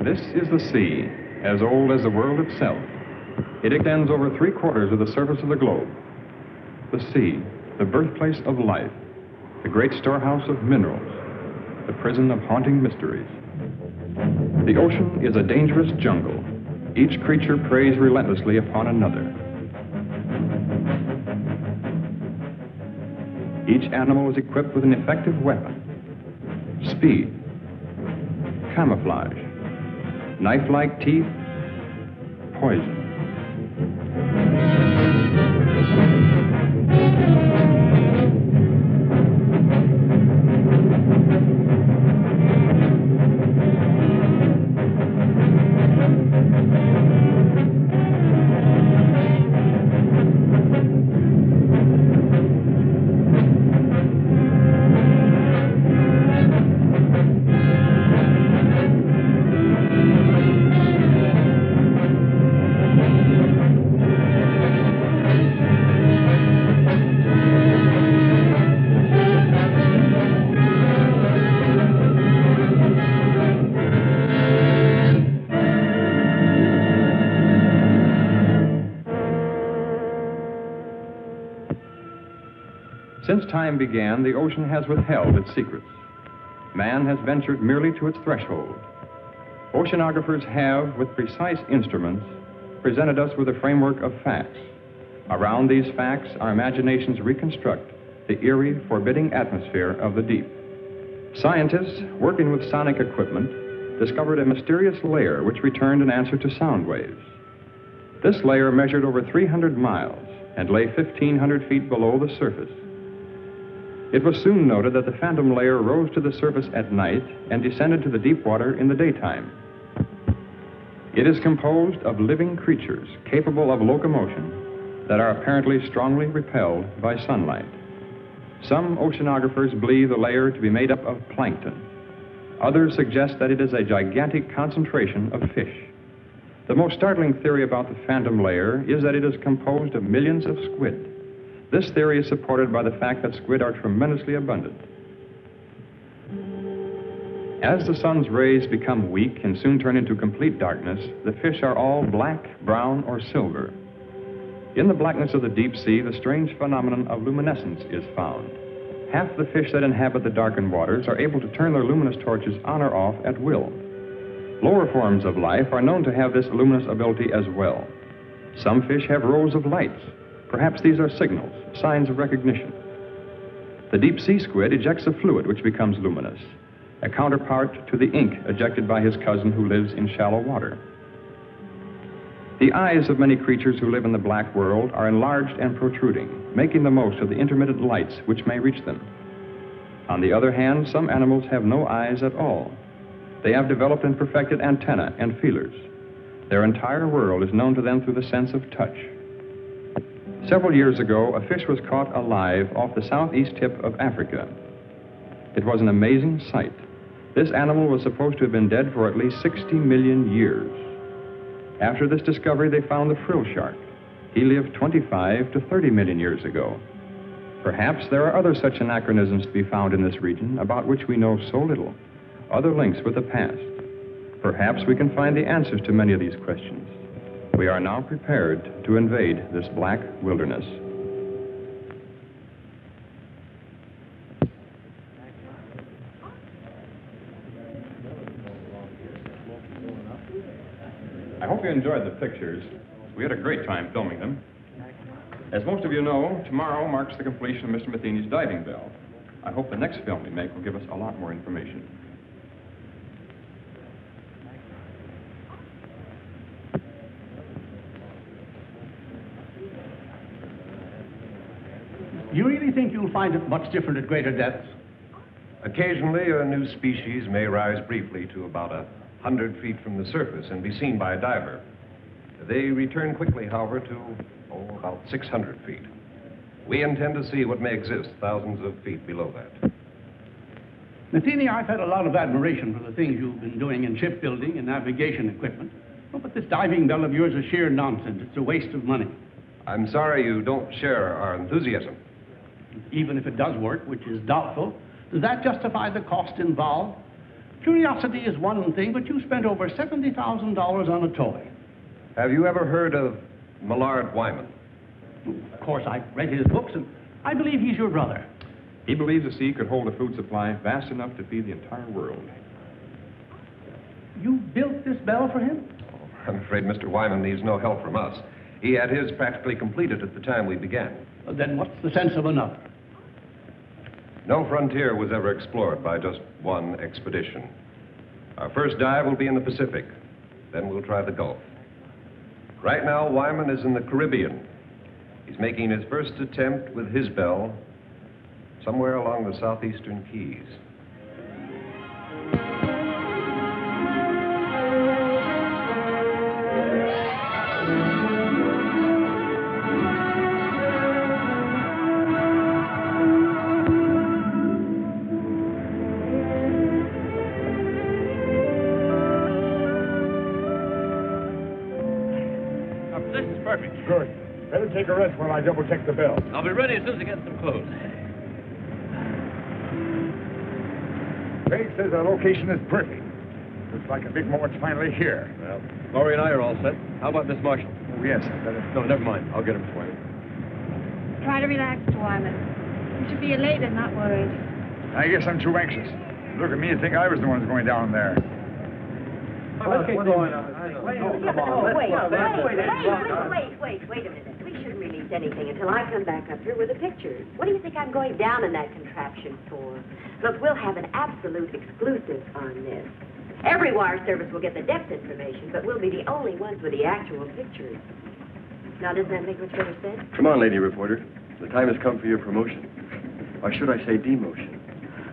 This is the sea, as old as the world itself. It extends over 3/4 of the surface of the globe. The sea, the birthplace of life, the great storehouse of minerals, the prison of haunting mysteries. The ocean is a dangerous jungle. Each creature preys relentlessly upon another. Each animal is equipped with an effective weapon: speed, camouflage, knife-like teeth, poison. Since time began, the ocean has withheld its secrets. Man has ventured merely to its threshold. Oceanographers have, with precise instruments, presented us with a framework of facts. Around these facts, our imaginations reconstruct the eerie, forbidding atmosphere of the deep. Scientists, working with sonic equipment, discovered a mysterious layer which returned an answer to sound waves. This layer measured over 300 miles and lay 1,500 feet below the surface. It was soon noted that the phantom layer rose to the surface at night and descended to the deep water in the daytime. It is composed of living creatures capable of locomotion that are apparently strongly repelled by sunlight. Some oceanographers believe the layer to be made up of plankton. Others suggest that it is a gigantic concentration of fish. The most startling theory about the phantom layer is that it is composed of millions of squid. This theory is supported by the fact that squid are tremendously abundant. As the sun's rays become weak and soon turn into complete darkness, the fish are all black, brown, or silver. In the blackness of the deep sea, the strange phenomenon of luminescence is found. Half the fish that inhabit the darkened waters are able to turn their luminous torches on or off at will. Lower forms of life are known to have this luminous ability as well. Some fish have rows of lights. Perhaps these are signals, signs of recognition. The deep sea squid ejects a fluid which becomes luminous, a counterpart to the ink ejected by his cousin who lives in shallow water. The eyes of many creatures who live in the black world are enlarged and protruding, making the most of the intermittent lights which may reach them. On the other hand, some animals have no eyes at all. They have developed and perfected antennae and feelers. Their entire world is known to them through the sense of touch. Several years ago, a fish was caught alive off the southeast tip of Africa. It was an amazing sight. This animal was supposed to have been dead for at least 60 million years. After this discovery, they found the frill shark. He lived 25 to 30 million years ago. Perhaps there are other such anachronisms to be found in this region about which we know so little, other links with the past. Perhaps we can find the answers to many of these questions. We are now prepared to invade this black wilderness. I hope you enjoyed the pictures. We had a great time filming them. As most of you know, tomorrow marks the completion of Mr. Matheny's diving bell. I hope the next film we make will give us a lot more information. You really think you'll find it much different at greater depths? Occasionally, a new species may rise briefly to about 100 feet from the surface and be seen by a diver. They return quickly, however, to, about 600 feet. We intend to see what may exist thousands of feet below that. Matheny, I've had a lot of admiration for the things you've been doing in shipbuilding and navigation equipment. Oh, but this diving bell of yours is sheer nonsense. It's a waste of money. I'm sorry you don't share our enthusiasm. Even if it does work, which is doubtful, does that justify the cost involved? Curiosity is one thing, but you spent over $70,000 on a toy. Have you ever heard of Millard Wyman? Of course, I've read his books, and I believe he's your brother. He believes the sea could hold a food supply vast enough to feed the entire world. You built this bell for him? I'm afraid Mr. Wyman needs no help from us. He had his practically completed at the time we began. Then what's the sense of another? No frontier was ever explored by just one expedition. Our first dive will be in the Pacific. Then we'll try the Gulf. Right now, Wyman is in the Caribbean. He's making his first attempt with his bell somewhere along the southeastern Keys. This is perfect. Good. Better take a rest while I double-check the bell. I'll be ready as soon as I get some clothes. Craig says our location is perfect. Looks like a big moment's finally here. Well, Laurie and I are all set. How about Miss Marshall? Oh, yes, I better... No, never mind. I'll get him for you. Try to relax, Mr. Wyman. You should be elated, not worried. I guess I'm too anxious. Look at me and think I was the one going down there. What's going on? Wait a minute. We shouldn't release anything until I come back up here with the pictures. What do you think I'm going down in that contraption for? Look, we'll have an absolute exclusive on this. Every wire service will get the depth information, but we'll be the only ones with the actual pictures. Now, doesn't that make much better sense? Come on, lady reporter. The time has come for your promotion. Or should I say demotion?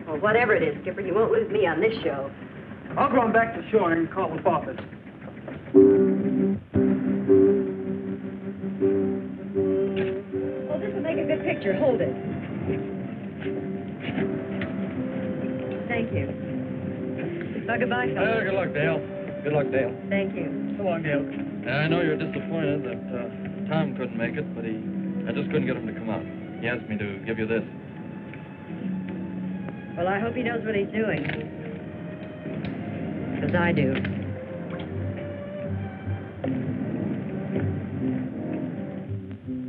Well, whatever it is, Skipper, you won't lose me on this show. I'll go on back to shore and call the office. Oh, this will make a good picture. Hold it. Thank you. Well, goodbye, fellas. Good luck, Dale. Good luck, Dale. Thank you. So long, Dale. I know you're disappointed that Tom couldn't make it, but I just couldn't get him to come out. He asked me to give you this. Well, I hope he knows what he's doing. Because I do.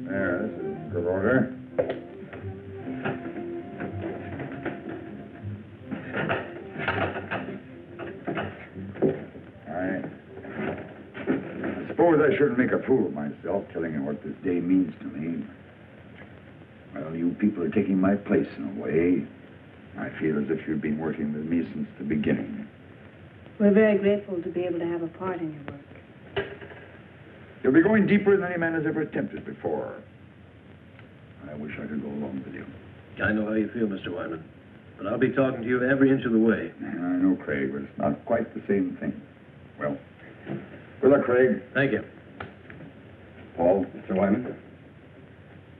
There, this is good order. I suppose I shouldn't make a fool of myself telling you what this day means to me. Well, you people are taking my place in a way. I feel as if you've been working with me since the beginning. We're very grateful to be able to have a part in your work. You'll be going deeper than any man has ever attempted before. I wish I could go along with you. I know how you feel, Mr. Wyman. But I'll be talking to you every inch of the way. I know, Craig, but it's not quite the same thing. Well, good luck, Craig. Thank you. Paul. Mr. Wyman?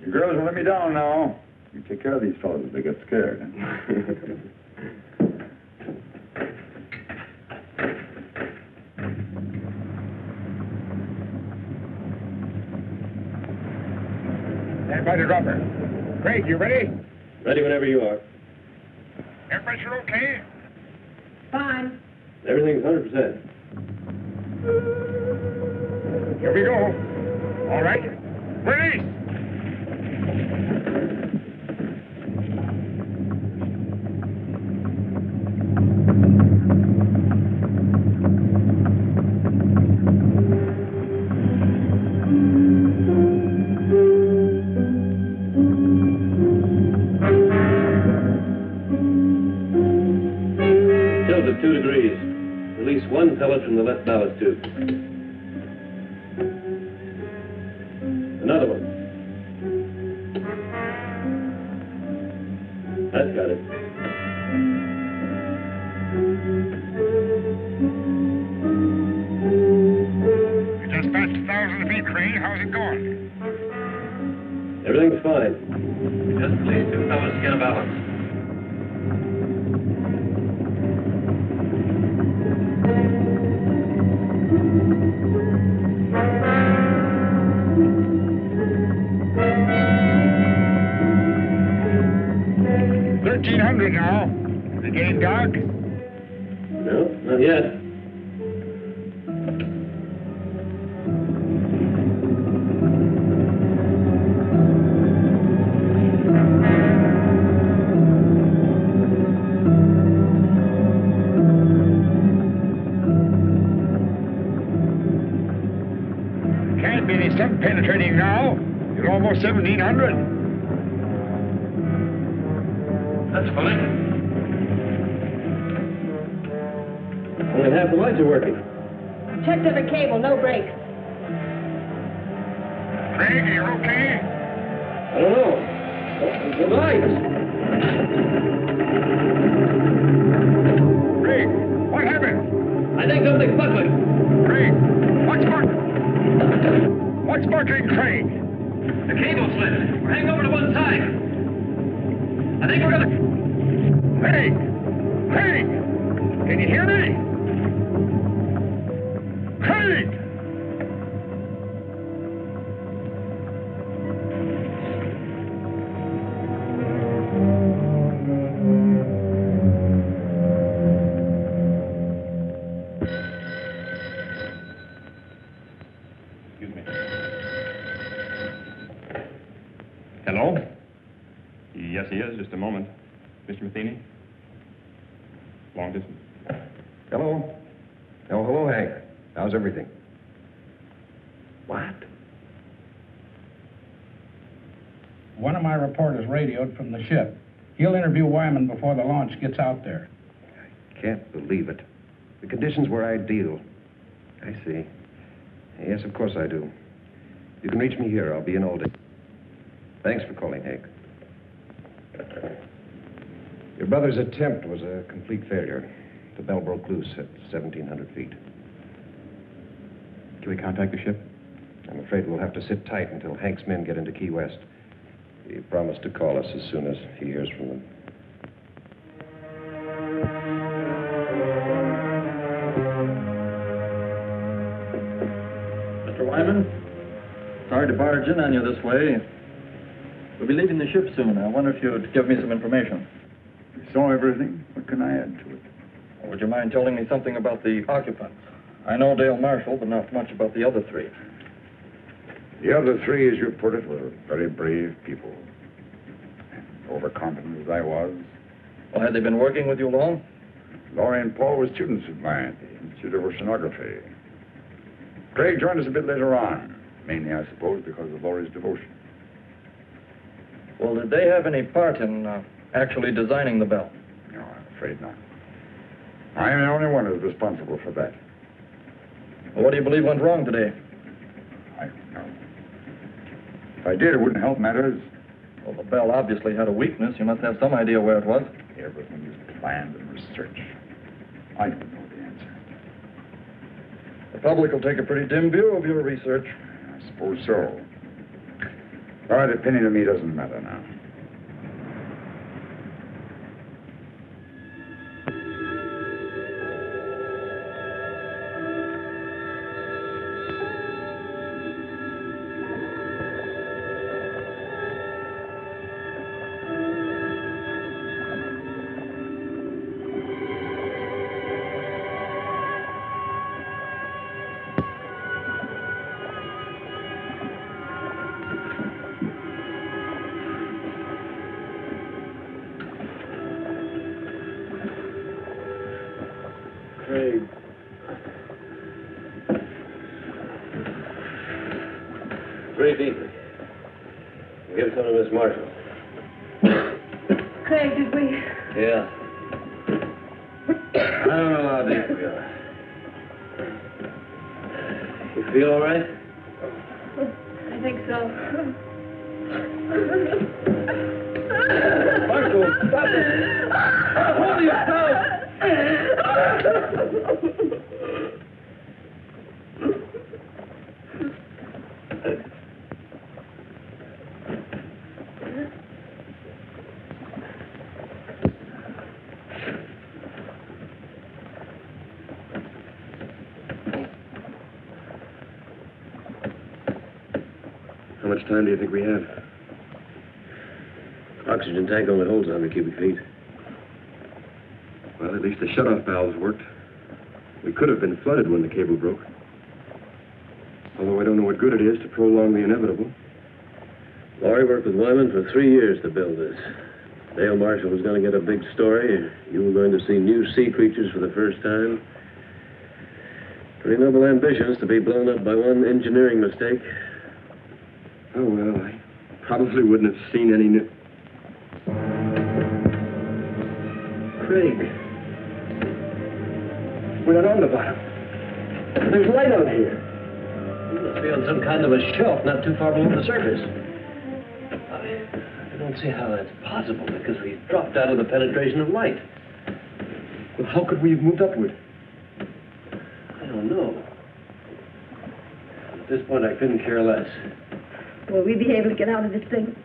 You girls will let me down now. You take care of these fellows if they get scared. Stand by the dropper. Craig, you ready? Ready whenever you are. Air pressure okay? Fine. Everything's 100%. Here we go. All right. Release! Tilt at 2 degrees. Release 1 pellet from the left ballast tube. Another one. That's got it. You just passed 1,000 feet, Craig. How's it going? Everything's fine. Just please 2 fellas get a balance. anything, Doc? No, not yet. Can't be any sun penetrating now. You're almost 1,700. That's funny. Only half the lights are working. Checked every cable, no brakes. Craig, are you okay? I don't know. The lights. Craig, what happened? I think something's buckling. Craig, what's buckling, Craig? The cable slipped. We're hanging over to one side. I think we're gonna... Craig! Craig! Can you hear me? Craig! Excuse me. Hello? Yes, he is. Just a moment. Mr. Matheny? Long distance. Hello? Oh, hello, Hank. How's everything? What? One of my reporters radioed from the ship. He'll interview Wyman before the launch gets out there. I can't believe it. The conditions were ideal. I see. Yes, of course I do. You can reach me here. I'll be in all day. Thanks for calling, Hank. Your brother's attempt was a complete failure. The bell broke loose at 1,700 feet. Can we contact the ship? I'm afraid we'll have to sit tight until Hank's men get into Key West. He promised to call us as soon as he hears from them. Mr. Wyman, sorry to barge in on you this way. We'll be leaving the ship soon. I wonder if you'd give me some information. You saw everything. What can I add to it? Would you mind telling me something about the occupants? I know Dale Marshall, but not much about the other three. The other three, as you put it, were very brave people. Overconfident as I was. Well, had they been working with you long? Laurie and Paul were students of mine at the Institute of Oceanography. Craig joined us a bit later on, mainly, I suppose, because of Laurie's devotion. Well, did they have any part in actually designing the bell? No, I'm afraid not. I am the only one who's responsible for that. Well, what do you believe went wrong today? I don't know. If I did, it wouldn't help matters. Well, the bell obviously had a weakness. You must have some idea where it was. Everything is planned and researched. I don't know the answer. The public will take a pretty dim view of your research. I suppose so. But a penny to me doesn't matter now. Craig. Breathe deeply. Give some to Miss Marshall. Craig, did we? Yeah. I don't know how deep we are. You feel all right? I think so. Marshall, stop it! Hold yourself! How much time do you think we have? Oxygen tank only holds 100 cubic feet. Well, at least the shut-off valves worked. We could have been flooded when the cable broke. Although I don't know what good it is to prolong the inevitable. Laurie worked with Wyman for 3 years to build this. Dale Marshall was going to get a big story. You were going to see new sea creatures for the first time. Pretty noble ambitions to be blown up by one engineering mistake. Oh, well, I probably wouldn't have seen any new... Craig. We're not on the bottom. There's light out here. You must be on some kind of a shelf not too far below the surface. I don't see how that's possible, because we've dropped out of the penetration of light. Well, how could we have moved upward? I don't know. At this point, I couldn't care less. Will we be able to get out of this thing?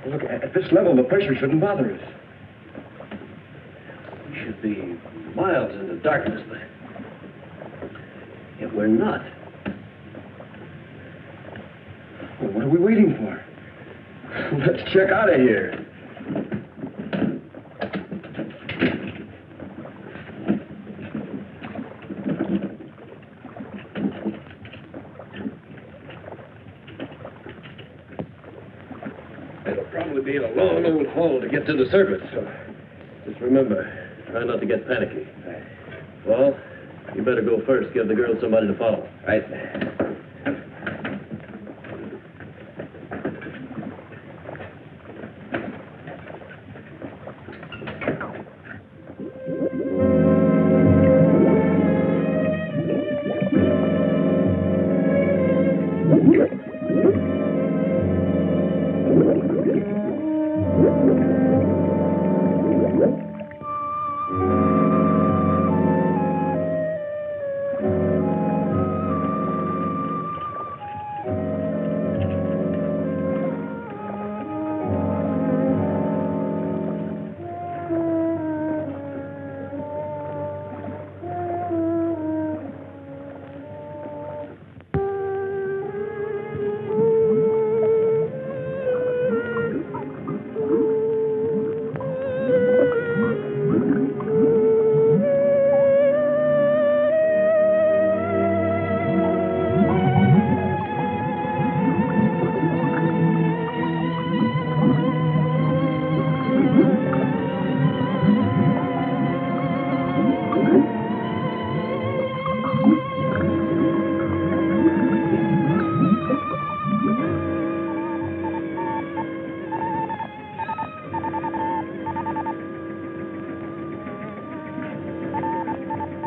Well, look, at this level, the pressure shouldn't bother us. We should be miles into darkness, but yet we're not. Well, what are we waiting for? Let's check out of here. It'll probably be a long old haul to get to the surface, so just remember, try not to get panicky. Well, you better go first. Give the girls somebody to follow. Right.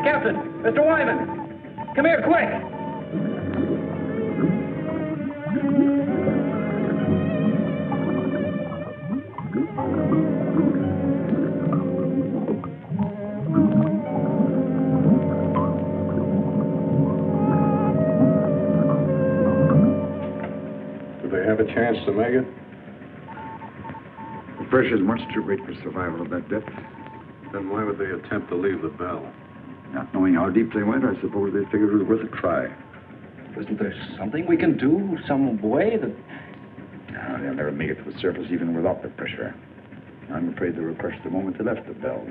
Captain! Mr. Wyman! Come here, quick! Do they have a chance to make it? The pressure's much too great for survival at that depth. Then why would they attempt to leave the bell? Not knowing how deep they went, I suppose they figured it was worth a try. Isn't there something we can do? Some way that... No, they'll never make it to the surface even without the pressure. I'm afraid they were crushed the moment they left the bell.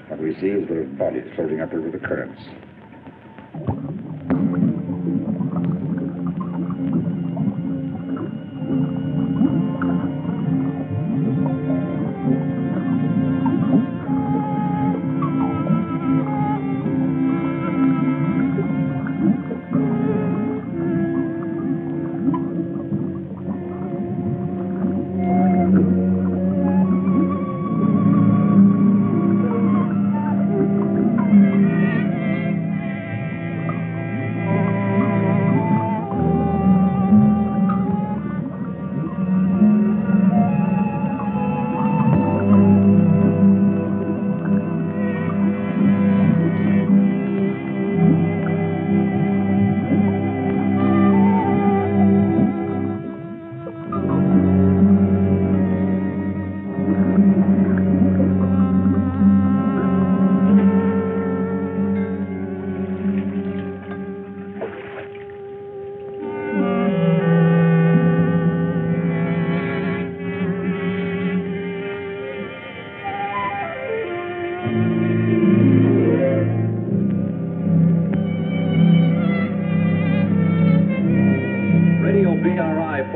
What we see is their bodies floating upward with the currents.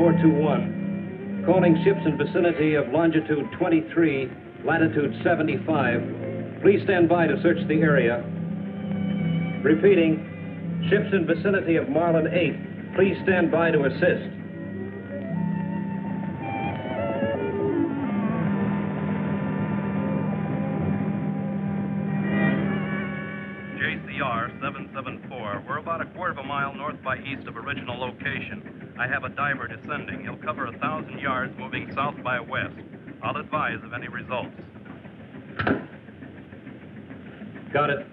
421. Calling ships in vicinity of longitude 23, latitude 75. Please stand by to search the area. Repeating, ships in vicinity of Marlin 8. Please stand by to assist. JCR 774. We're about a quarter of a mile north by east of original location. I have a diver descending. He'll cover 1,000 yards moving south by west. I'll advise of any results. Got it.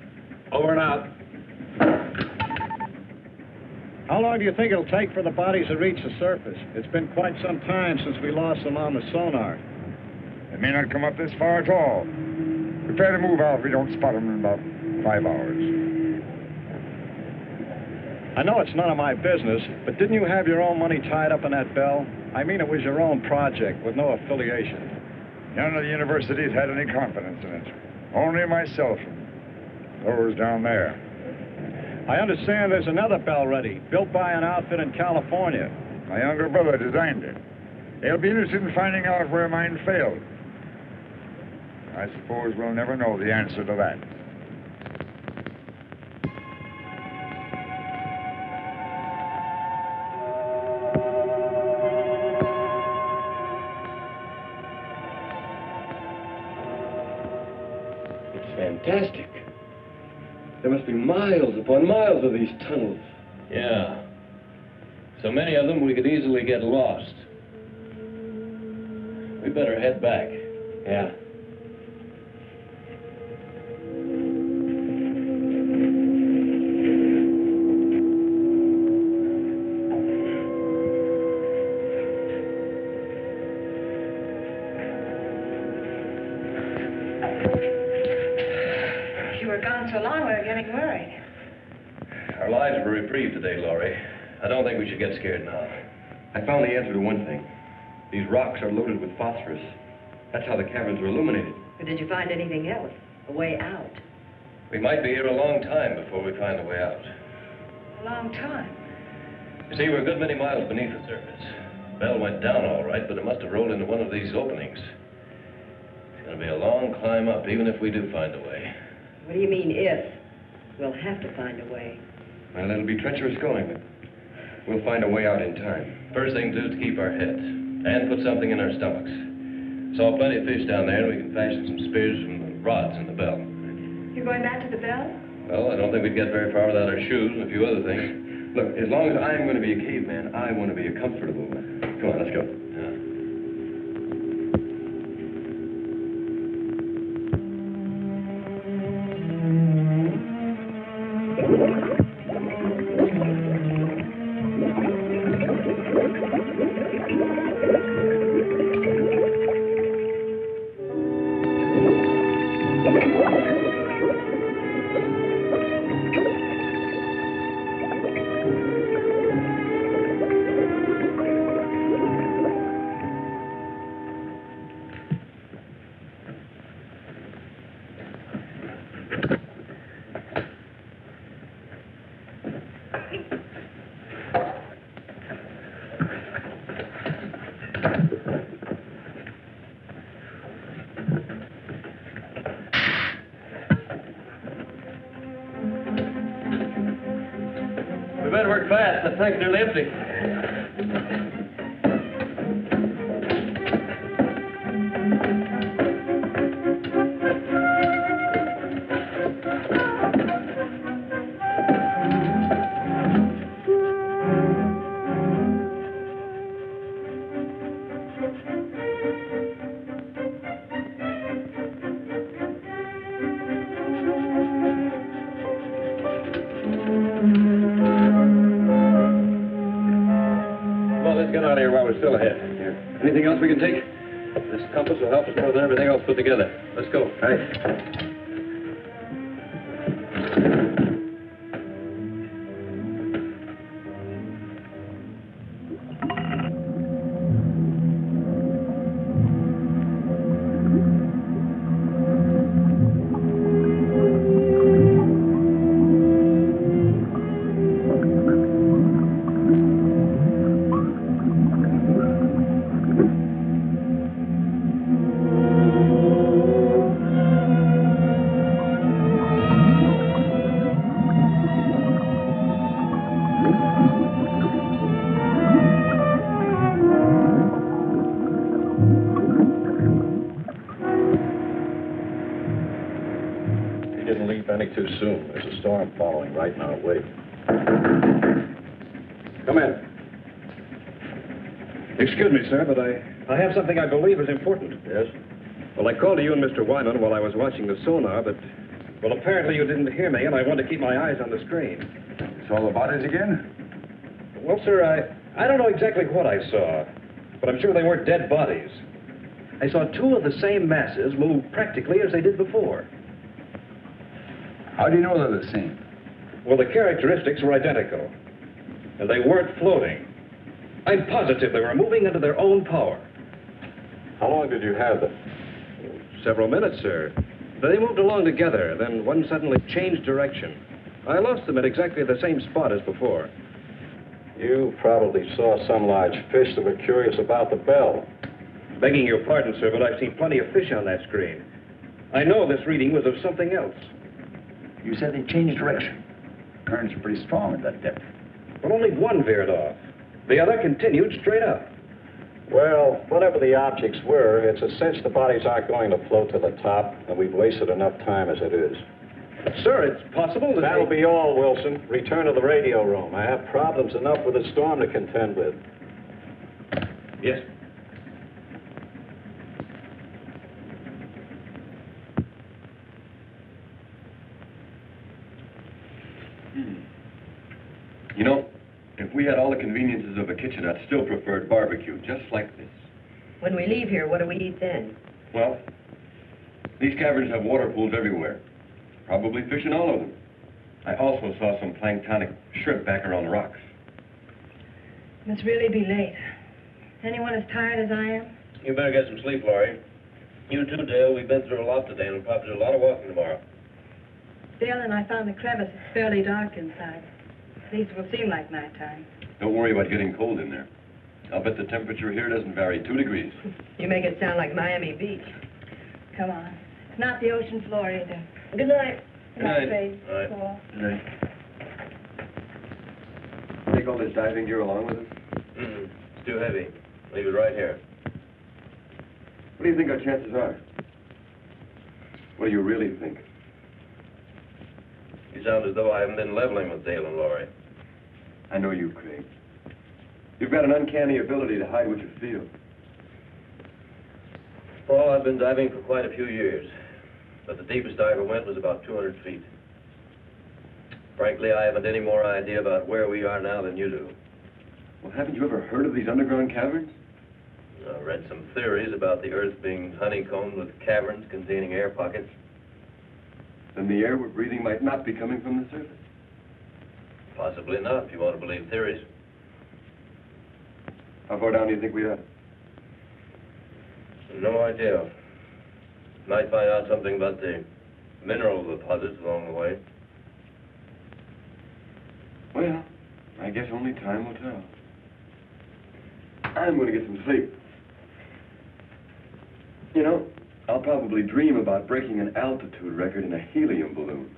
Over and out. How long do you think it'll take for the bodies to reach the surface? It's been quite some time since we lost them on the sonar. They may not come up this far at all. Prepare to move out if we don't spot them in about 5 hours. I know it's none of my business, but didn't you have your own money tied up in that bell? I mean, it was your own project with no affiliation. None of the universities had any confidence in it. Only myself and those down there. I understand there's another bell ready, built by an outfit in California. My younger brother designed it. They'll be interested in finding out where mine failed. I suppose we'll never know the answer to that. Fantastic. There must be miles upon miles of these tunnels. Yeah. So many of them we could easily get lost. We better head back. Yeah. So long, we're getting worried. Our lives were reprieved today, Laurie. I don't think we should get scared now. I found the answer to one thing. These rocks are loaded with phosphorus. That's how the caverns were illuminated. But did you find anything else? A way out? We might be here a long time before we find a way out. A long time. You see, we're a good many miles beneath the surface. The bell went down all right, but it must have rolled into one of these openings. It's going to be a long climb up, even if we do find a way. What do you mean, if? We'll have to find a way. Well, it'll be treacherous going, but we'll find a way out in time. First thing to do is to keep our heads and put something in our stomachs. Saw plenty of fish down there, and we can fashion some spears from the rods in the bell. You're going back to the bell? Well, I don't think we'd get very far without our shoes and a few other things. Look, as long as I'm going to be a caveman, I want to be a comfortable one. Come on, let's go. Yeah. We better work fast. That tank's nearly empty. Get out of here while we're still ahead. Here. Anything else we can take? This compass will help us more than everything else put together. Let's go. All right. Wilson. There's a storm following right now. Wait. Come in. Excuse me, sir, but I have something I believe is important. Yes? Well, I called to you and Mr. Wyman while I was watching the sonar, but, well, apparently you didn't hear me, and I want to keep my eyes on the screen. You saw the bodies again? Well, sir, I don't know exactly what I saw, but I'm sure they weren't dead bodies. I saw two of the same masses move practically as they did before. How do you know they're the same? Well, the characteristics were identical, and they weren't floating. I'm positive they were moving under their own power. How long did you have them? Several minutes, sir. They moved along together, then one suddenly changed direction. I lost them at exactly the same spot as before. You probably saw some large fish that were curious about the bell. Begging your pardon, sir, but I've seen plenty of fish on that screen. I know this reading was of something else. You said they changed direction. Currents are pretty strong at that depth. Well, only one veered off. The other continued straight up. Well, whatever the objects were, it's a cinch the bodies aren't going to float to the top, and we've wasted enough time as it is. Sir, it's possible that That'll be all, Wilson. Return to the radio room. I have problems enough with the storm to contend with. Yes. You know, if we had all the conveniences of a kitchen, I'd still prefer barbecue, just like this. When we leave here, what do we eat then? Well, these caverns have water pools everywhere. Probably fish in all of them. I also saw some planktonic shrimp back around the rocks. Must really be late. Anyone as tired as I am? You better get some sleep, Laurie. You too, Dale. We've been through a lot today, and we'll probably do a lot of walking tomorrow. Dale and I found the crevice. It's fairly dark inside. At least it will seem like nighttime. Don't worry about getting cold in there. I'll bet the temperature here doesn't vary 2 degrees. You make it sound like Miami Beach. Come on. It's not the ocean floor either. Good night. Good night. Faith. All right. Cool. Good night. Take all this diving gear along with us? It's too heavy. Leave it right here. What do you think our chances are? What do you really think? You sound as though I haven't been leveling with Dale and Laurie. I know you, Craig. You've got an uncanny ability to hide what you feel. Paul, I've been diving for quite a few years, but the deepest I ever went was about 200 feet. Frankly, I haven't any more idea about where we are now than you do. Well, haven't you ever heard of these underground caverns? I read some theories about the Earth being honeycombed with caverns containing air pockets. Then the air we're breathing might not be coming from the surface. Possibly not, if you want to believe theories. How far down do you think we are? No idea. Might find out something about the mineral deposits along the way. Well, I guess only time will tell. I'm going to get some sleep. You know, I'll probably dream about breaking an altitude record in a helium balloon.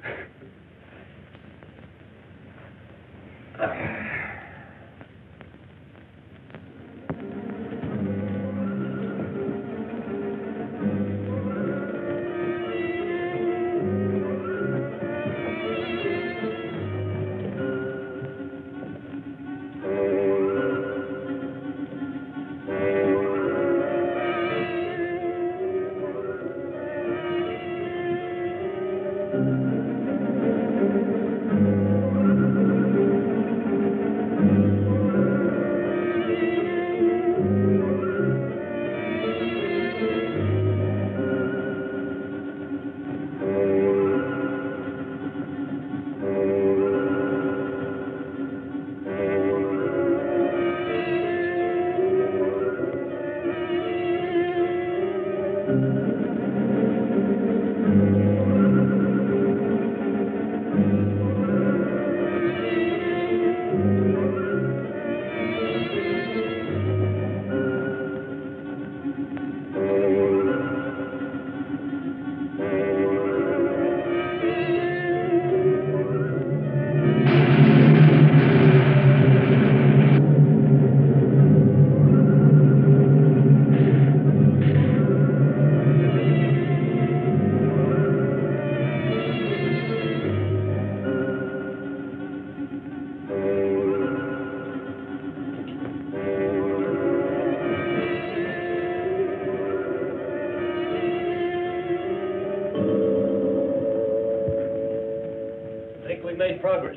we've made progress.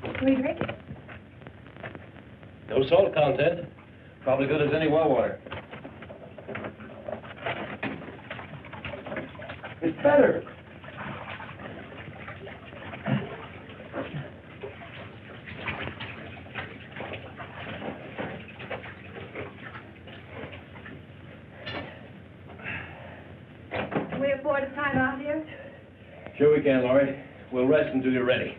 Can we drink it? No salt content. Probably good as any well water. It's better. Can we afford a time out here? Sure we can, Laurie. We'll rest until you're ready.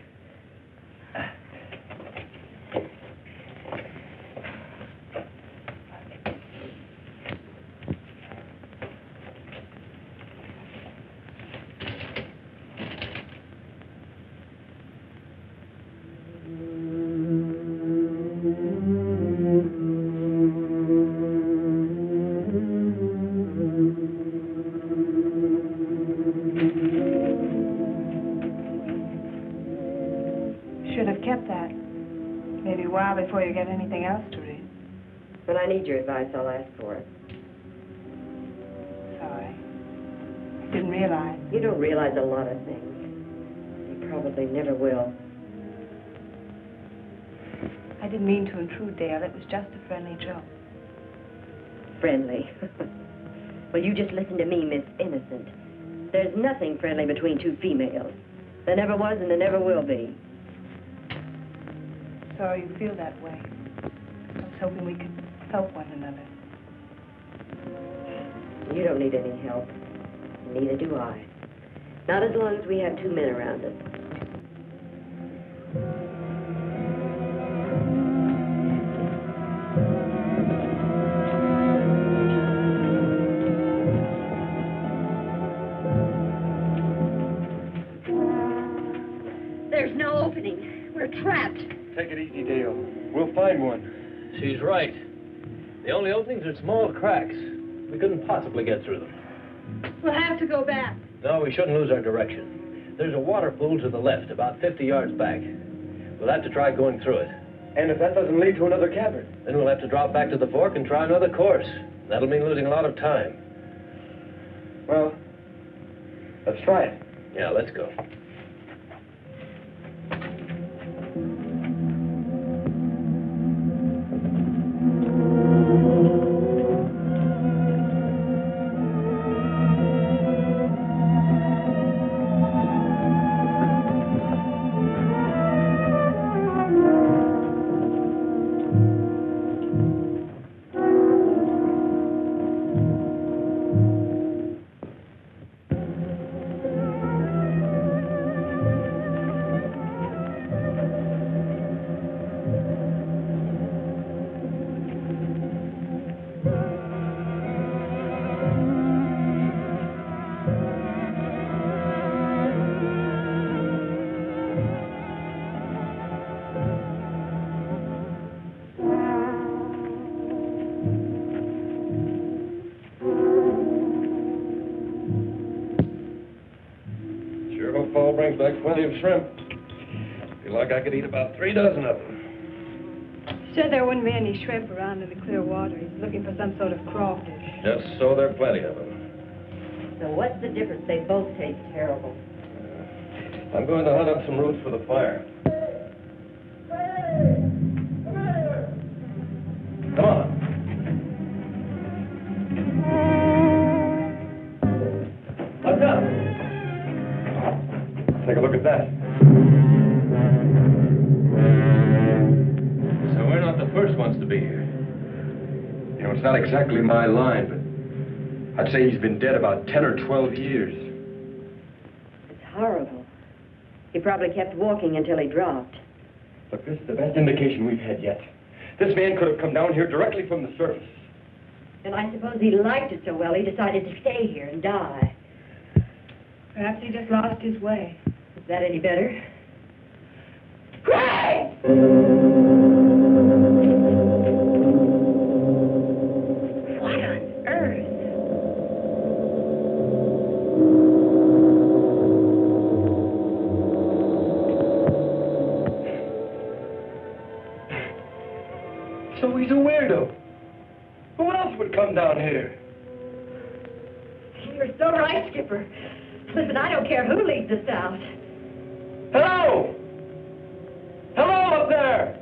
Should have kept that. Maybe a while before you get anything else to read. When I need your advice, I'll ask for it. Sorry. I didn't realize. You don't realize a lot of things. You probably never will. I didn't mean to intrude, Dale. It was just a friendly joke. Friendly. Well, you just listen to me, Miss Innocent. There's nothing friendly between two females. There never was and there never will be. Sorry you feel that way. I was hoping we could help one another. You don't need any help. Neither do I. Not as long as we have two men around us. There's no opening. We're trapped. Take it easy, Dale. We'll find one. She's right. The only openings are small cracks. We couldn't possibly get through them. We'll have to go back. No, we shouldn't lose our direction. There's a water pool to the left, about 50 yards back. We'll have to try going through it. And if that doesn't lead to another cavern? Then we'll have to drop back to the fork and try another course. That'll mean losing a lot of time. Well, let's try it. Yeah, let's go. Brings back plenty of shrimp. Feel like I could eat about 3 dozen of them. Said there wouldn't be any shrimp around in the clear water. He's looking for some sort of crawfish. Just so there are plenty of them. So what's the difference? They both taste terrible. I'm going to hunt up some roots for the fire. Come on. Look up. Take a look at that. So we're not the first ones to be here. You know, it's not exactly my line, but I'd say he's been dead about 10 or 12 years. It's horrible. He probably kept walking until he dropped. Look, this is the best indication we've had yet. This man could have come down here directly from the surface. And I suppose he liked it so well he decided to stay here and die. Perhaps he just lost his way. Is that any better? Craig! What on earth? So he's a weirdo. Who else would come down here? You're so right, Skipper. Listen, I don't care who leads us out. Hello! Hello up there!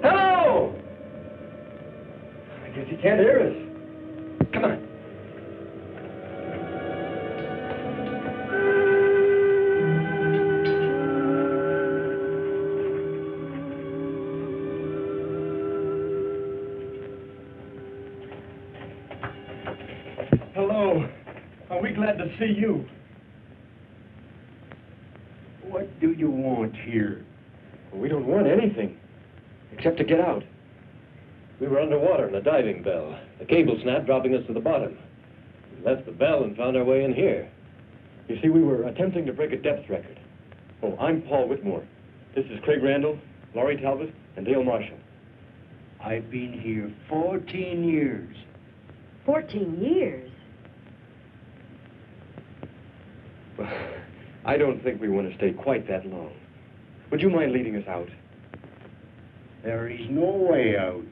Hello! I guess he can't hear us. Come on. Hello. Are we glad to see you? What do you want here? We don't want anything, except to get out. We were underwater in a diving bell. The cable snapped, dropping us to the bottom. We left the bell and found our way in here. You see, we were attempting to break a depth record. Oh, I'm Paul Whitmore. This is Craig Randall, Laurie Talbot, and Dale Marshall. I've been here 14 years. 14 years? Well, I don't think we want to stay quite that long. Would you mind leading us out? There is no way out.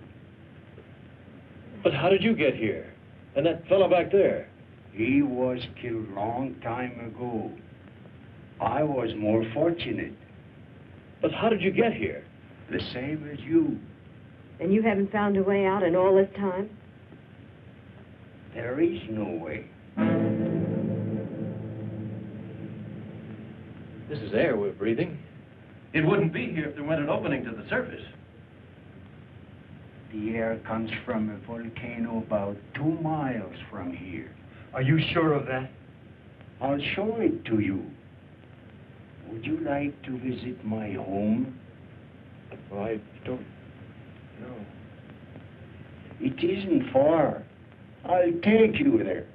But how did you get here? And that fellow back there? He was killed long time ago. I was more fortunate. But how did you get here? The same as you. And you haven't found a way out in all this time? There is no way. This is air we're breathing. It wouldn't be here if there weren't an opening to the surface. The air comes from a volcano about 2 miles from here. Are you sure of that? I'll show it to you. Would you like to visit my home? Well, I don't know. It isn't far. I'll take you there.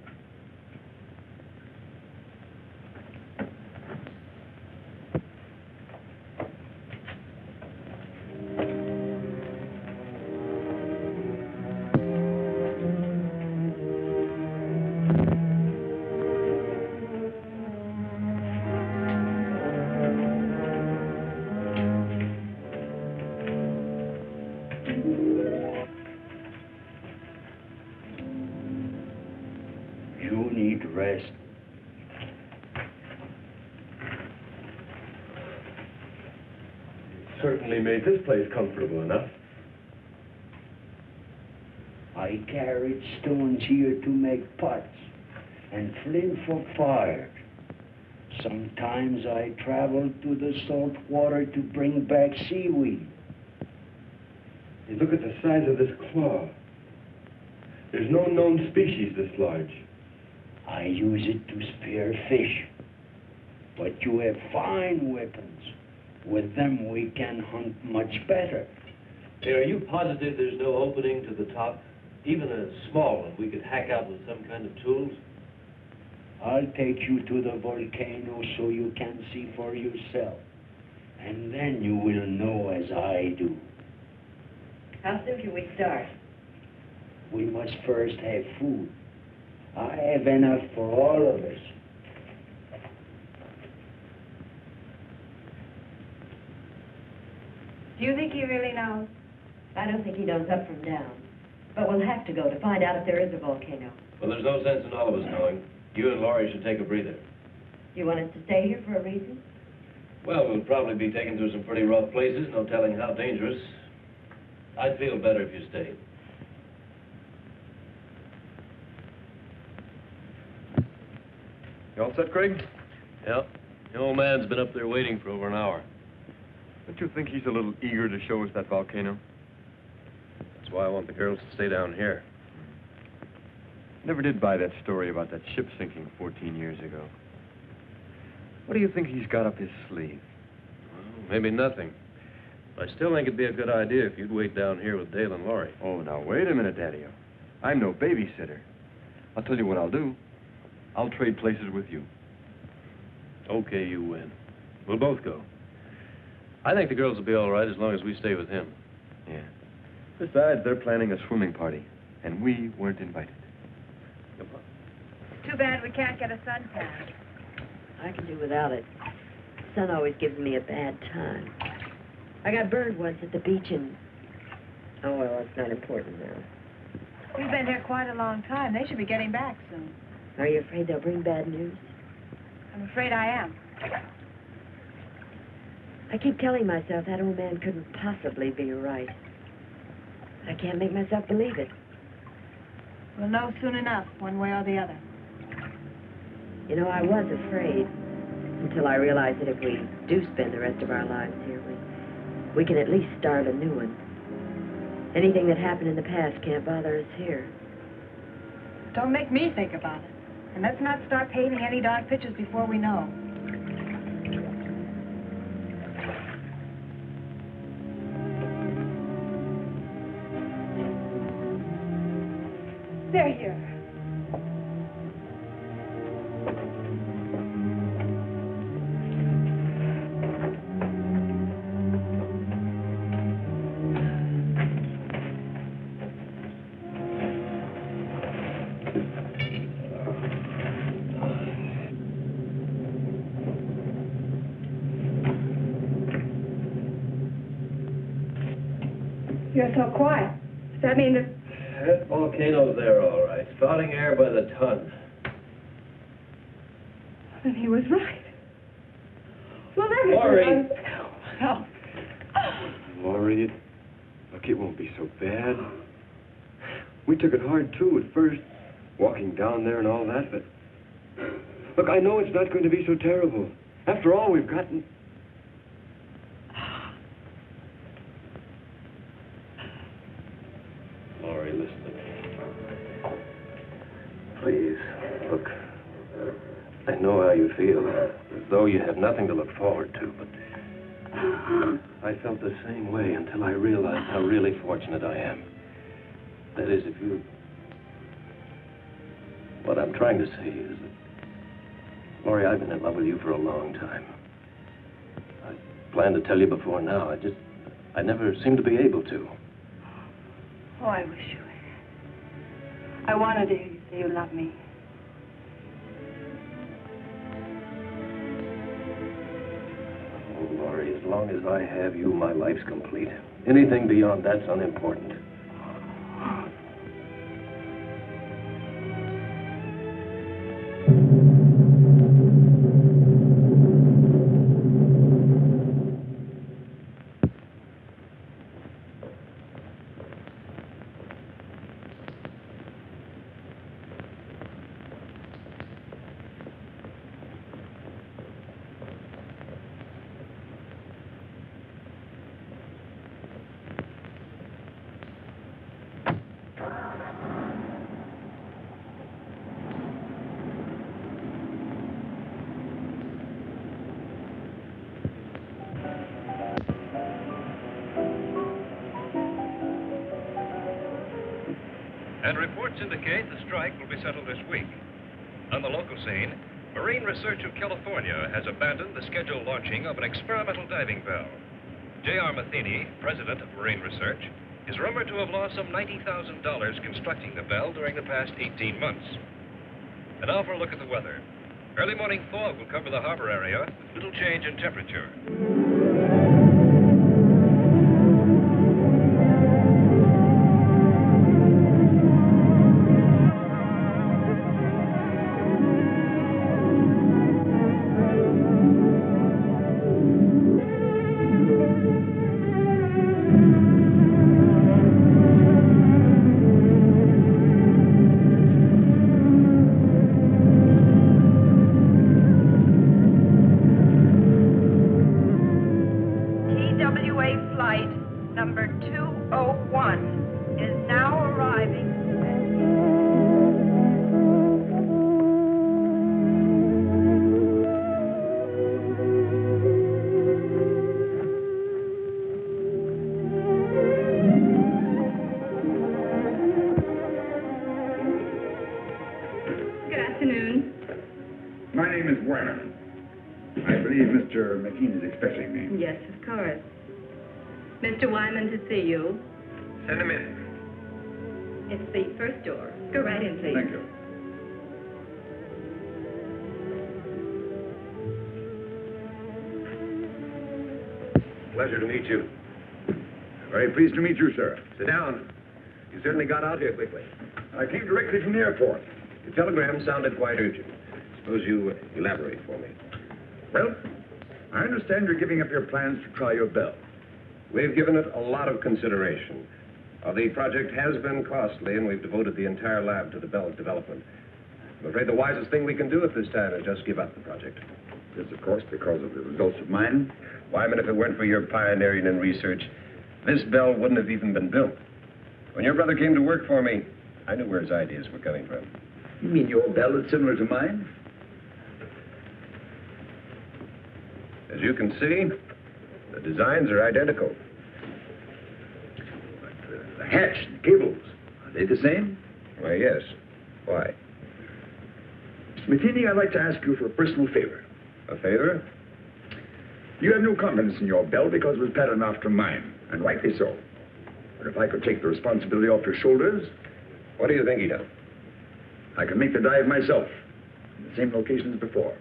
You need rest. Certainly made this place comfortable enough. I carried stones here to make pots and flint for fire. Sometimes I traveled to the salt water to bring back seaweed. Hey, look at the size of this claw. There's no known species this large. I use it to spear fish. But you have fine weapons. With them we can hunt much better. Hey, are you positive there's no opening to the top? Even a small one we could hack out with some kind of tools? I'll take you to the volcano so you can see for yourself. And then you will know as I do. How soon can we start? We must first have food. I have enough for all of us. Do you think he really knows? I don't think he knows up from down. But we'll have to go to find out if there is a volcano. Well, there's no sense in all of us knowing. You and Laurie should take a breather. You want us to stay here for a reason? Well, we'll probably be taken through some pretty rough places, no telling how dangerous. I'd feel better if you stayed. You all set, Craig? Yep. The old man's been up there waiting for over an hour. Don't you think he's a little eager to show us that volcano? That's why I want the girls to stay down here. Never did buy that story about that ship sinking 14 years ago. What do you think he's got up his sleeve? Well, maybe nothing. I still think it'd be a good idea if you'd wait down here with Dale and Laurie. Oh, now, wait a minute, Daddy-o. I'm no babysitter. I'll tell you what I'll do. I'll trade places with you. Okay, you win. We'll both go. I think the girls will be all right as long as we stay with him. Yeah. Besides, they're planning a swimming party, and we weren't invited. Come on. Too bad we can't get a suntan. I can do without it. The sun always gives me a bad time. I got burned once at the beach, and Oh, well, it's not important now. We've been here quite a long time. They should be getting back soon. Are you afraid they'll bring bad news? I'm afraid I am. I keep telling myself that old man couldn't possibly be right. I can't make myself believe it. We'll know soon enough, one way or the other. You know, I was afraid until I realized that if we do spend the rest of our lives here, we can at least start a new one. Anything that happened in the past can't bother us here. Don't make me think about it. And let's not start painting any dark pictures before we know. They're here. You're so quiet. Does that mean that... That volcano's there, all right. Spouting air by the ton. Then he was right. Well, then... Laurie! Oh. Laurie, look, it won't be so bad. We took it hard, too, at first, walking down there and all that, but... Look, I know it's not going to be so terrible. After all, we've gotten... Laurie, listen to me. Please, look. I know how you feel, as though you have nothing to look forward to, but I felt the same way until I realized how really fortunate I am. That is, if you... What I'm trying to say is that, Laurie, I've been in love with you for a long time. I planned to tell you before now. I never seemed to be able to. Oh, I wish you had. I wanted to hear you say you love me. Oh, Laurie, as long as I have you, my life's complete. Anything beyond that's unimportant. And reports indicate the strike will be settled this week. On the local scene, Marine Research of California has abandoned the scheduled launching of an experimental diving bell. J.R. Matheny, president of Marine Research, is rumored to have lost some $90,000 constructing the bell during the past 18 months. And now for a look at the weather. Early morning fog will cover the harbor area with little change in temperature. Yes, of course. Mr. Wyman to see you. Send him in. It's the first door. Go right in, please. Thank you. Pleasure to meet you. Very pleased to meet you, sir. Sit down. You certainly got out here quickly. I came directly from the airport. The telegram sounded quite urgent. Suppose you elaborate for me. Well, I understand you're giving up your plans to try your bell. We've given it a lot of consideration. The project has been costly, and we've devoted the entire lab to the bell's development. I'm afraid the wisest thing we can do at this time is just give up the project. Yes, of course, because of the results of mine. Wyman, if it weren't for your pioneering and research, this bell wouldn't have even been built. When your brother came to work for me, I knew where his ideas were coming from. You mean your bell is similar to mine? As you can see, the designs are identical. But the hatch and cables, are they the same? Why, yes. Why? Mr. Matheny, I'd like to ask you for a personal favor. A favor? You have no confidence in your bell because it was patterned after mine, and rightly so. But if I could take the responsibility off your shoulders... What do you think he done? I can make the dive myself, in the same location as before.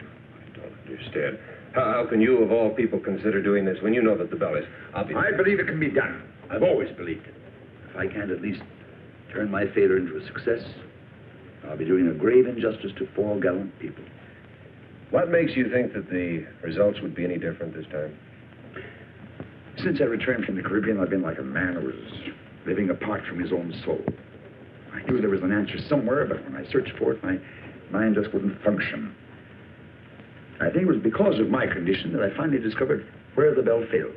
I don't understand. How can you, of all people, consider doing this when you know that the bell is obvious? I believe it can be done. I've always believed it. If I can't at least turn my failure into a success, I'll be doing a grave injustice to 4 gallant people. What makes you think that the results would be any different this time? Since I returned from the Caribbean, I've been like a man who was living apart from his own soul. I knew there was an answer somewhere, but when I searched for it, my mind just wouldn't function. I think it was because of my condition that I finally discovered where the bell failed.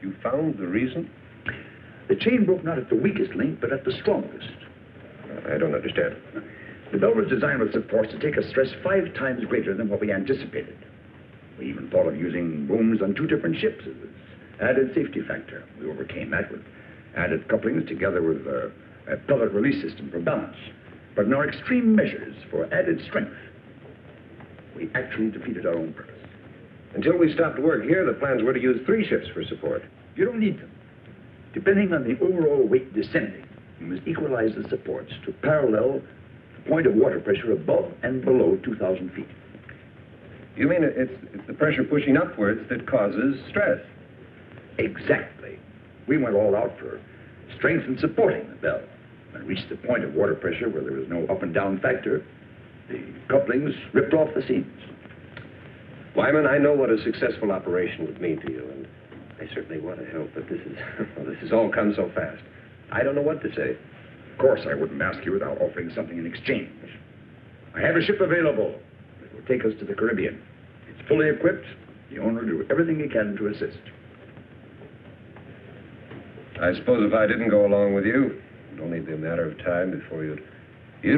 You found the reason? The chain broke not at the weakest link, but at the strongest. I don't understand. The bell was designed with supports to take a stress 5 times greater than what we anticipated. We even thought of using booms on 2 different ships as an added safety factor. We overcame that with added couplings together with a pellet release system for balance. But in our extreme measures for added strength, we actually defeated our own purpose. Until we stopped work here, the plans were to use 3 ships for support. You don't need them. Depending on the overall weight descending, you must equalize the supports to parallel the point of water pressure above and below 2,000 feet. You mean it's the pressure pushing upwards that causes stress? Exactly. We went all out for strength and supporting the bell. When it reached the point of water pressure where there was no up and down factor, the couplings ripped off the seams. Wyman, I know what a successful operation would mean to you, and I certainly want to help, but this has all come so fast. I don't know what to say. Of course, I wouldn't ask you without offering something in exchange. I have a ship available that will take us to the Caribbean. It's fully equipped. The owner will do everything he can to assist. I suppose if I didn't go along with you, it'd only be a matter of time before you'd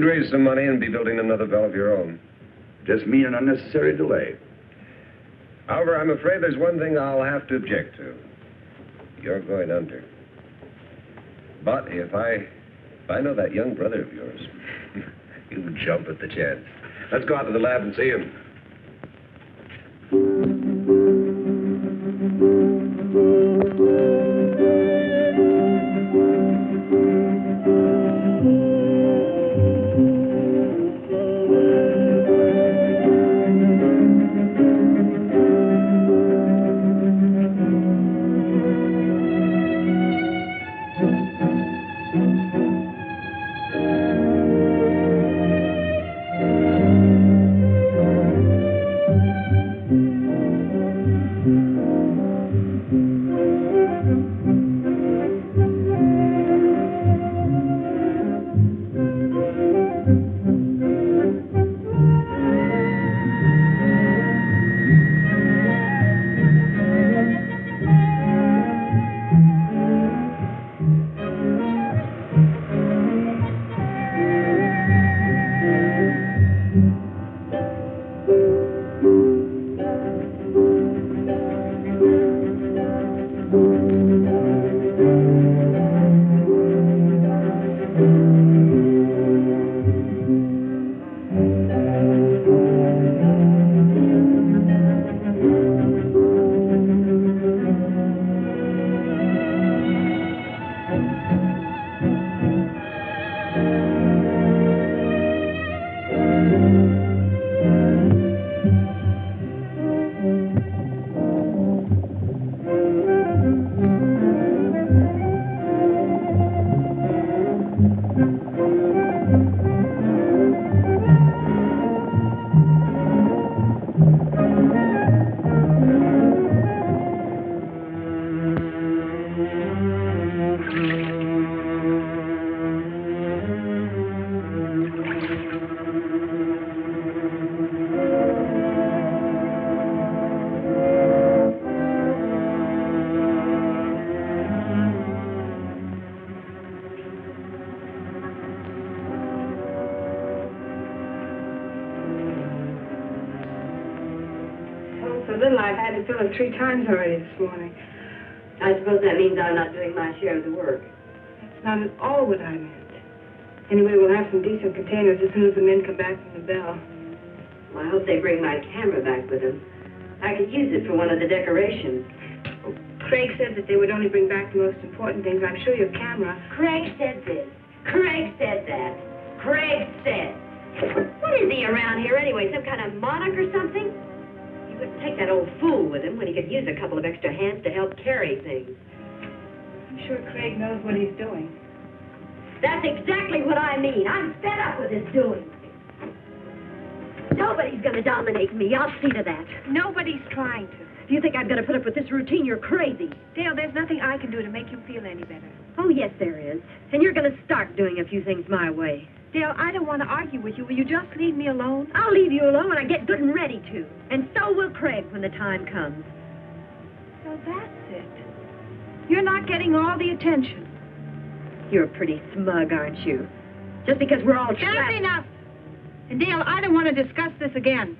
raise some money and be building another bell of your own. Just mean an unnecessary delay. However, I'm afraid there's one thing I'll have to object to. You're going under. But if I know that young brother of yours, you jump at the chance. Let's go out to the lab and see him. little I've had to fill it 3 times already this morning. I suppose that means I'm not doing my share of the work. That's not at all what I meant. Anyway, we'll have some decent containers as soon as the men come back from the bell. Well, I hope they bring my camera back with them. I could use it for one of the decorations. Oh, Craig said that they would only bring back the most important things. I'm sure your camera... Craig said this. Craig said that. Craig said. What is he around here anyway? Some kind of monarch or something? He wouldn't take that old fool with him when he could use a couple of extra hands to help carry things. I'm sure Craig knows what he's doing. That's exactly what I mean. I'm fed up with his doing. Nobody's going to dominate me. I'll see to that. Nobody's trying to. If you think I'm going to put up with this routine, you're crazy. Dale, there's nothing I can do to make you feel any better. Oh, yes, there is. And you're going to start doing a few things my way. Dale, I don't want to argue with you. Will you just leave me alone? I'll leave you alone when I get good and ready to. And so will Craig when the time comes. So that's it. You're not getting all the attention. You're pretty smug, aren't you? Just because we're all trapped. That's enough. And Dale, I don't want to discuss this again.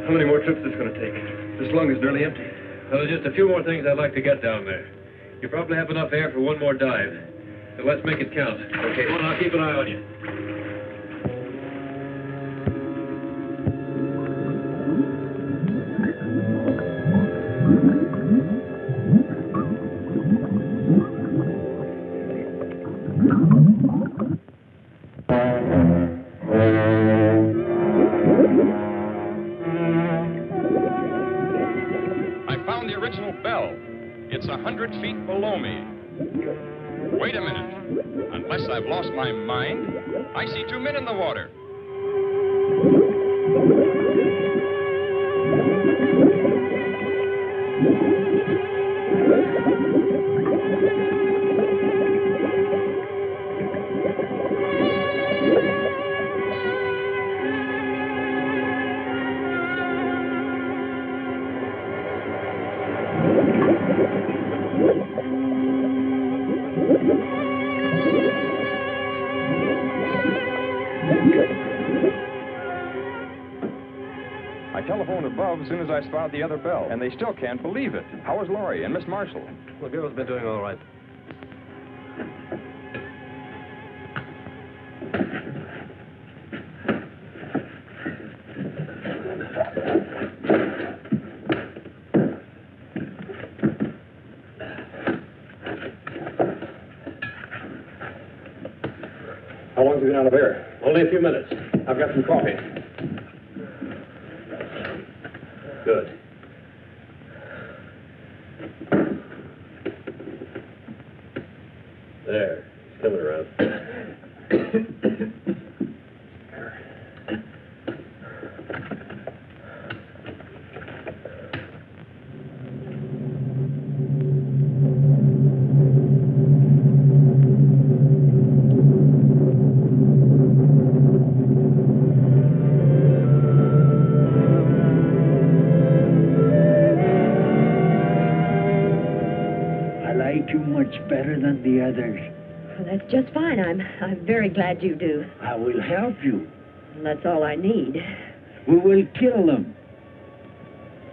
How many more trips is this going to take? This lung is nearly empty. Well, there's just a few more things I'd like to get down there. You probably have enough air for one more dive. So let's make it count. Okay, well, I'll keep an eye on you. It's 100 feet below me. Wait a minute. Unless I've lost my mind, I see 2 men in the water. As soon as I spotted the other bell, and they still can't believe it. How is Laurie and Miss Marshall? The girl's been doing all right. How long have you been out of air? Only a few minutes. I've got some coffee. Good. There. He's coming around. Better than the others. Well, that's just fine. I'm very glad you do. I will help you. And that's all I need. We will kill them.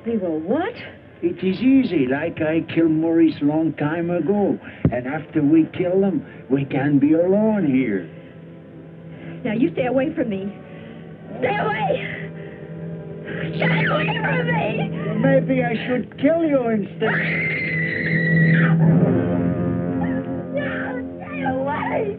We will what? It is easy, like I killed Maurice long time ago. And after we kill them, we can be alone here. Now, you stay away from me. Stay away! Stay away from me! Well, maybe I should kill you instead. Away!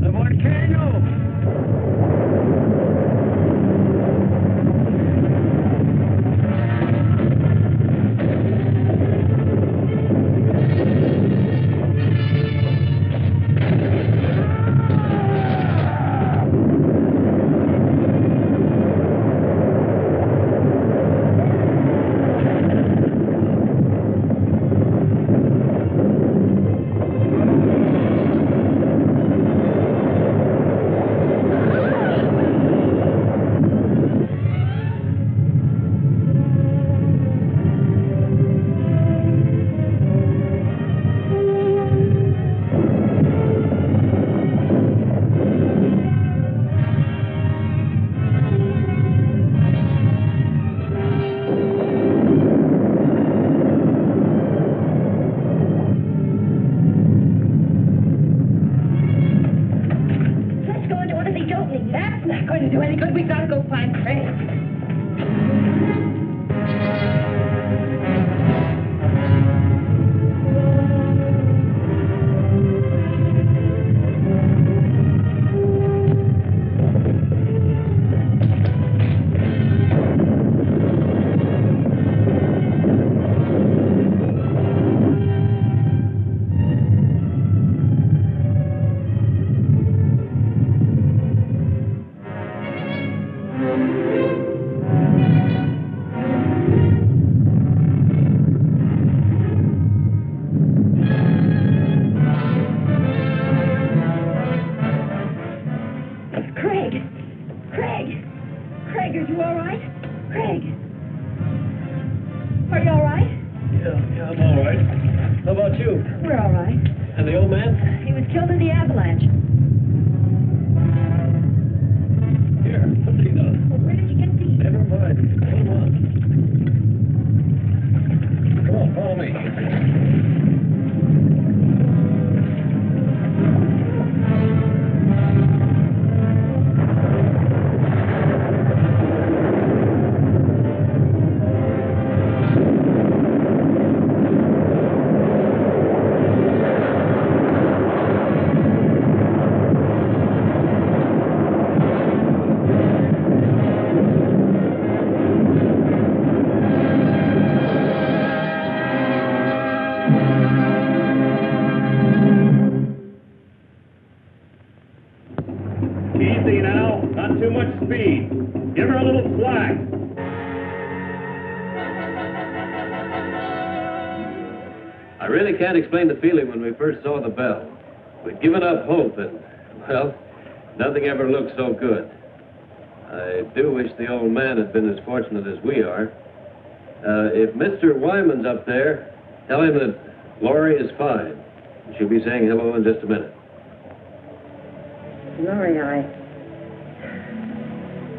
The volcano! 1 We're all right. And the old man? He was killed in the avalanche. Here, put these on. Well, where did you get these? Never mind. Come on. Come on, follow me. Easy now, not too much speed. Give her a little slack. I really can't explain the feeling when we first saw the bell. We'd given up hope and, well, nothing ever looked so good. I do wish the old man had been as fortunate as we are. If Mr. Wyman's up there, tell him that Laurie is fine. She'll be saying hello in just a minute. Laurie,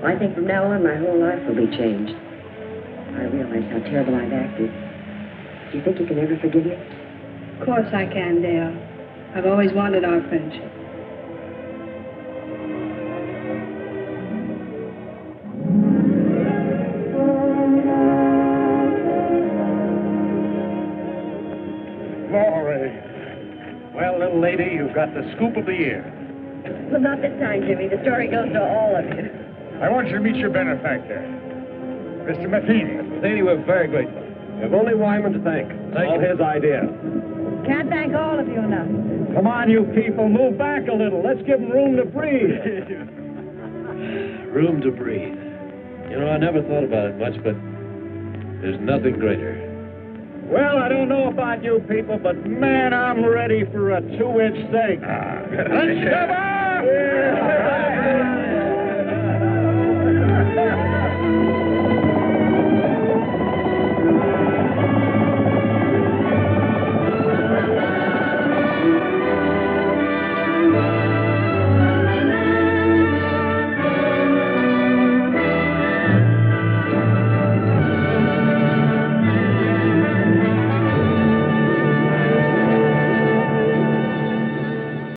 I think from now on my whole life will be changed. I realize how terrible I've acted. Do you think you can ever forgive me? Of course I can, Dale. I've always wanted our friendship. Laurie. Well, little lady, you've got the scoop of the year. Well, not this time, Jimmy. The story goes to all of you. I want you to meet your benefactor, Mr. Matheny. Matheny, we're very grateful. We have only Wyman to thank. It's all his idea. Can't thank all of you enough. Come on, you people, move back a little. Let's give them room to breathe. Room to breathe. You know, I never thought about it much, but there's nothing greater. Well, I don't know about you people, but man, I'm ready for a 2-inch steak. Let's shove up!